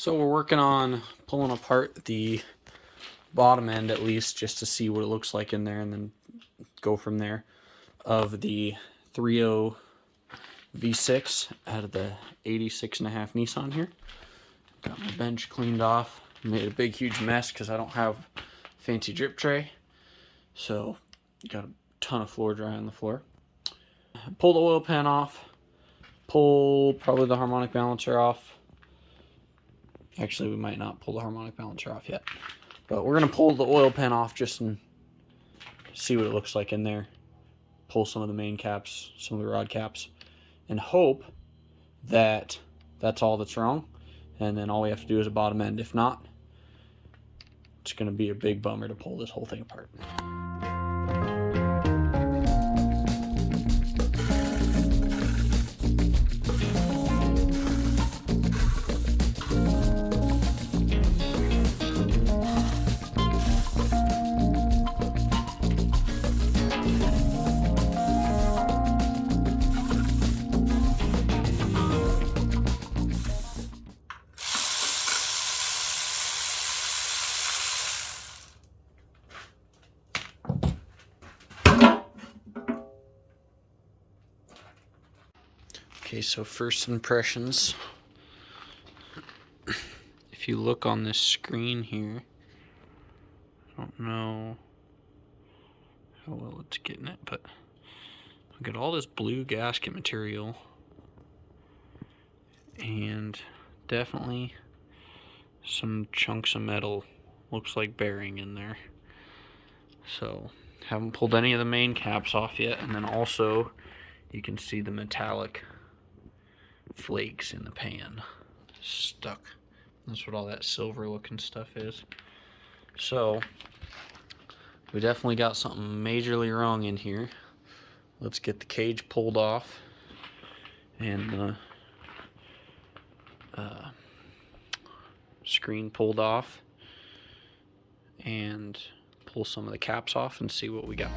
So we're working on pulling apart the bottom end at least just to see what it looks like in there and then go from there of the 3.0 V6 out of the 86.5 Nissan here. Got my bench cleaned off. Made a big huge mess because I don't have a fancy drip tray. So got a ton of floor dry on the floor. Pull the oil pan off. Pull probably the harmonic balancer off. Actually, we might not pull the harmonic balancer off yet. But we're going to pull the oil pan off just and see what it looks like in there. Pull some of the main caps, some of the rod caps, and hope that that's all that's wrong. And then all we have to do is a bottom end. If not, it's going to be a big bummer to pull this whole thing apart. Okay, so first impressions. If you look on this screen here, I don't know how well it's getting it, but I've got all this blue gasket material and definitely some chunks of metal, looks like bearing in there. So haven't pulled any of the main caps off yet, and then also you can see the metallic flakes in the pan stuck. That's what all that silver looking stuff is. So we definitely got something majorly wrong in here. Let's get the cage pulled off and the screen pulled off and pull some of the caps off and see what we got.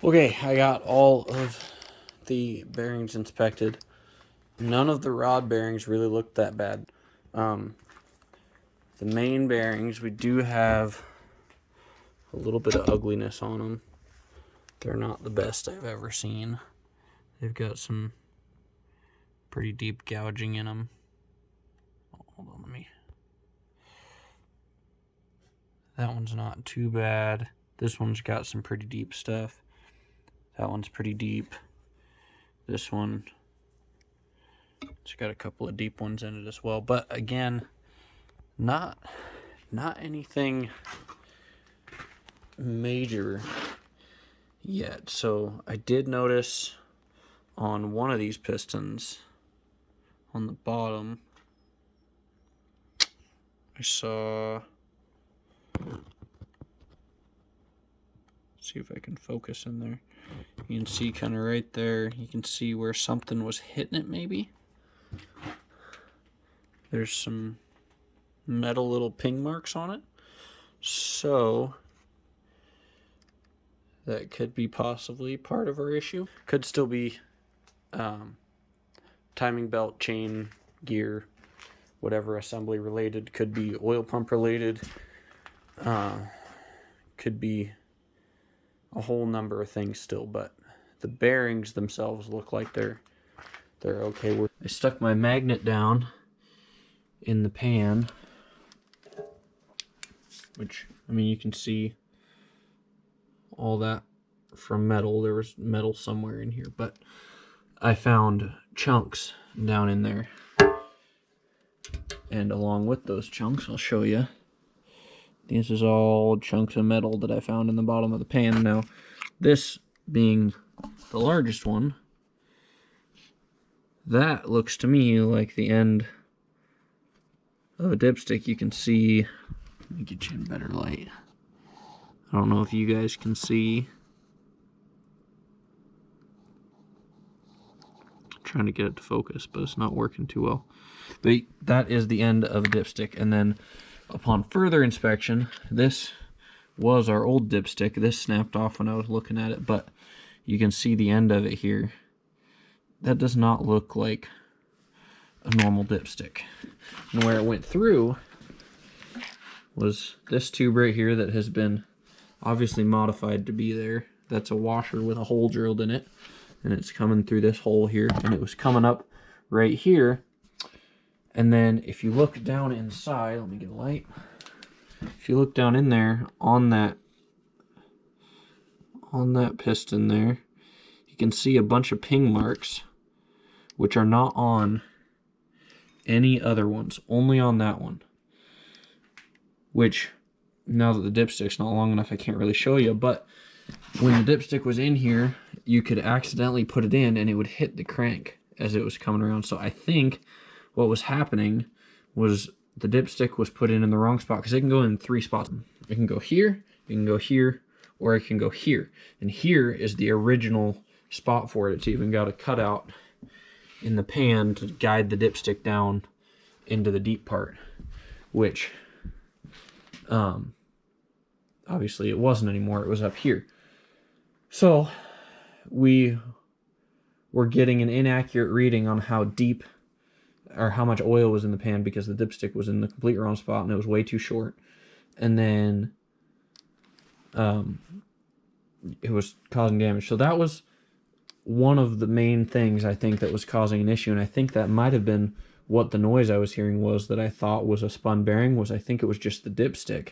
Okay, I got all of the bearings inspected. None of the rod bearings really looked that bad. The main bearings, we do have a little bit of ugliness on them. They're not the best I've ever seen. They've got some pretty deep gouging in them. Oh, hold on, that one's not too bad. This one's got some pretty deep stuff. That one's pretty deep. This one, it's got a couple of deep ones in it as well. But again, not anything major yet. So I did notice on one of these pistons on the bottom, I saw See if I can focus in there. You can see kind of right there, you can see where something was hitting it maybe. There's some metal little ping marks on it. So that could be possibly part of our issue. Could still be timing belt, chain, gear, whatever assembly related. Could be oil pump related. Could be a whole number of things still, but the bearings themselves look like they're okay. I stuck my magnet down in the pan, which, I mean, you can see all that from metal. There was metal somewhere in here, but I found chunks down in there. And along with those chunks, I'll show you. This is all chunks of metal that I found in the bottom of the pan. Now, this being the largest one, that looks to me like the end of a dipstick. You can see, let me get you in better light. I don't know if you guys can see. I'm trying to get it to focus, but it's not working too well. But that is the end of a dipstick. And then upon further inspection, this was our old dipstick. This snapped off when I was looking at it, but you can see the end of it here. That does not look like a normal dipstick. And where it went through was this tube right here that has been obviously modified to be there. That's a washer with a hole drilled in it, and it's coming through this hole here, and it was coming up right here. And then if you look down inside, let me get a light. If you look down in there on that piston there, you can see a bunch of ping marks, which are not on any other ones, only on that one. Which, now that the dipstick's not long enough, I can't really show you, but when the dipstick was in here, you could accidentally put it in and it would hit the crank as it was coming around. So I think what was happening was the dipstick was put in the wrong spot, because it can go in 3 spots. It can go here, it can go here, or it can go here. And here is the original spot for it. It's even got a cutout in the pan to guide the dipstick down into the deep part, which obviously it wasn't anymore. It was up here. So we were getting an inaccurate reading on how deep or how much oil was in the pan, because the dipstick was in the complete wrong spot and it was way too short. And then it was causing damage. So that was one of the main things I think that was causing an issue, and I think that might have been what the noise I was hearing was, that I thought was a spun bearing. I think it was just the dipstick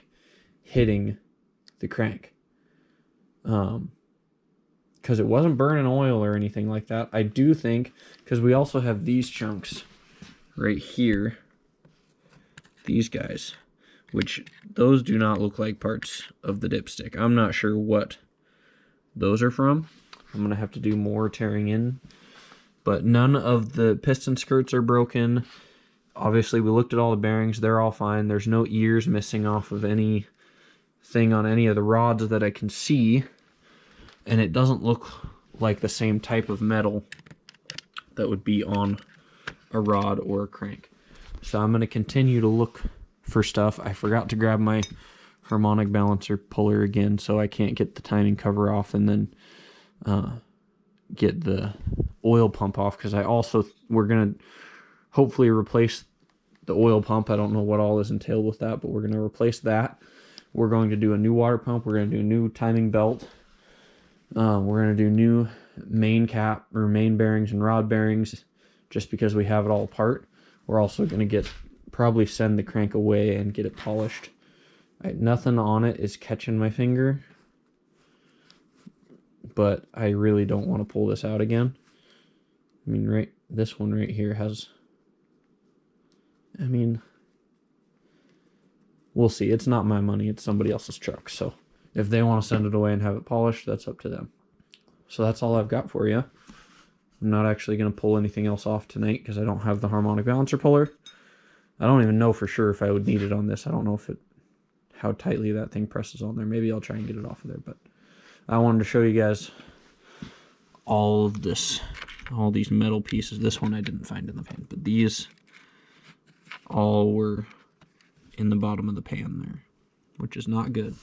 hitting the crank. Because it wasn't burning oil or anything like that. I do think, because we also have these chunks right here, these guys, which those do not look like parts of the dipstick. I'm not sure what those are from. I'm going to have to do more tearing in. But none of the piston skirts are broken. Obviously, we looked at all the bearings. They're all fine. There's no ears missing off of anything on any of the rods that I can see. And it doesn't look like the same type of metal that would be on a rod or a crank. So I'm going to continue to look for stuff. I forgot to grab my harmonic balancer puller again, so I can't get the timing cover off and then get the oil pump off, because we're going to hopefully replace the oil pump. I don't know what all is entailed with that, but we're going to replace that. We're going to do a new water pump. We're going to do a new timing belt. We're going to do new main cap or main bearings and rod bearings, just because we have it all apart. We're also going to probably send the crank away and get it polished. Nothing on it is catching my finger, but I really don't want to pull this out again. I mean, this one right here has, we'll see. It's not my money. It's somebody else's truck. So if they want to send it away and have it polished, that's up to them. So that's all I've got for you. I'm not actually going to pull anything else off tonight because I don't have the harmonic balancer puller. I don't even know for sure if I would need it on this. I don't know how tightly that thing presses on there. Maybe I'll try and get it off of there, but I wanted to show you guys all of this, all these metal pieces. This one I didn't find in the pan, but these all were in the bottom of the pan there, which is not good.